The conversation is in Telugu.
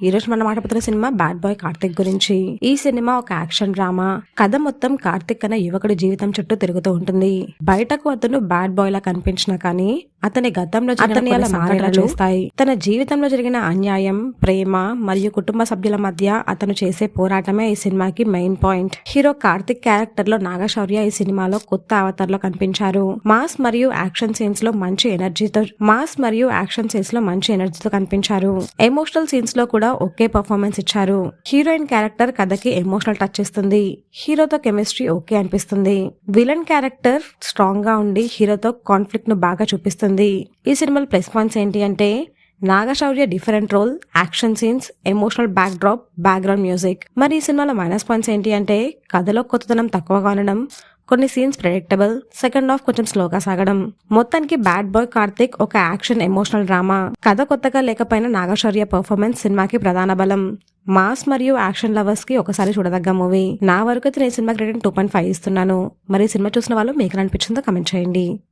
ఈ రోజు మనం మాట్లాడుతున్న సినిమా బ్యాడ్ బాయ్ కార్తిక్ గురించి. ఈ సినిమా ఒక యాక్షన్ డ్రామా. కథ మొత్తం కార్తిక్ అనే యువకుడి జీవితం చుట్టూ తిరుగుతూ ఉంటుంది. బయటకు అతను బ్యాడ్ బాయ్ లా కనిపించినా కానీ అతని గతంలో చేస్తాయి. తన జీవితంలో జరిగిన అన్యాయం, ప్రేమ మరియు కుటుంబ సభ్యుల మధ్య అతను చేసే పోరాటమే ఈ సినిమాకి main point. Hero Karthik character లో నాగశౌర్య ఈ సినిమాలో కొత్త అవతార్ లో కనిపించారు. మాస్ మరియు యాక్షన్ సీన్స్ లో మంచి ఎనర్జీతో కనిపించారు. ఎమోషనల్ సీన్స్ లో కూడా ఒకే పర్ఫార్మెన్స్ ఇచ్చారు. హీరోయిన్ క్యారెక్టర్ కథకి ఎమోషనల్ టచ్ ఇస్తుంది. హీరోతో కెమిస్ట్రీ ఓకే అనిపిస్తుంది. విలన్ క్యారెక్టర్ స్ట్రాంగ్ గా ఉండి హీరోతో కాన్ఫ్లిక్ట్ ను బాగా చూపిస్తుంది. ఈ సినిమాలో ప్లస్ పాయింట్స్ ఏంటి అంటే Naga Shaurya different role, action scenes, emotional backdrop, background music. మరి ఈ సినిమాలో మైనస్ పాయింట్స్ ఏంటి అంటే కథలో కొత్తదనం తక్కువగా ఉండడం, కొన్ని సీన్స్ ప్రెడిక్టబుల్, సెకండ్ హాఫ్ కొంచెం స్లోగా సాగడం. మొత్తానికి బ్యాడ్ బాయ్ కార్తిక్ ఒక యాక్షన్ ఎమోషనల్ డ్రామా. కథ కొత్తగా లేకపోయినా నాగశౌర్య పర్ఫార్మెన్స్ సినిమాకి ప్రధాన బలం. మాస్ మరియు యాక్షన్ లవర్స్ కి ఒకసారి చూడదగ్గ మూవీ. నా వరకు అయితే నేను సినిమాకి రేటింగ్ 2.5 ఇస్తున్నాను. మరి సినిమా చూసిన వాళ్ళు మీకు అనిపించిందో కమెంట్ చేయండి.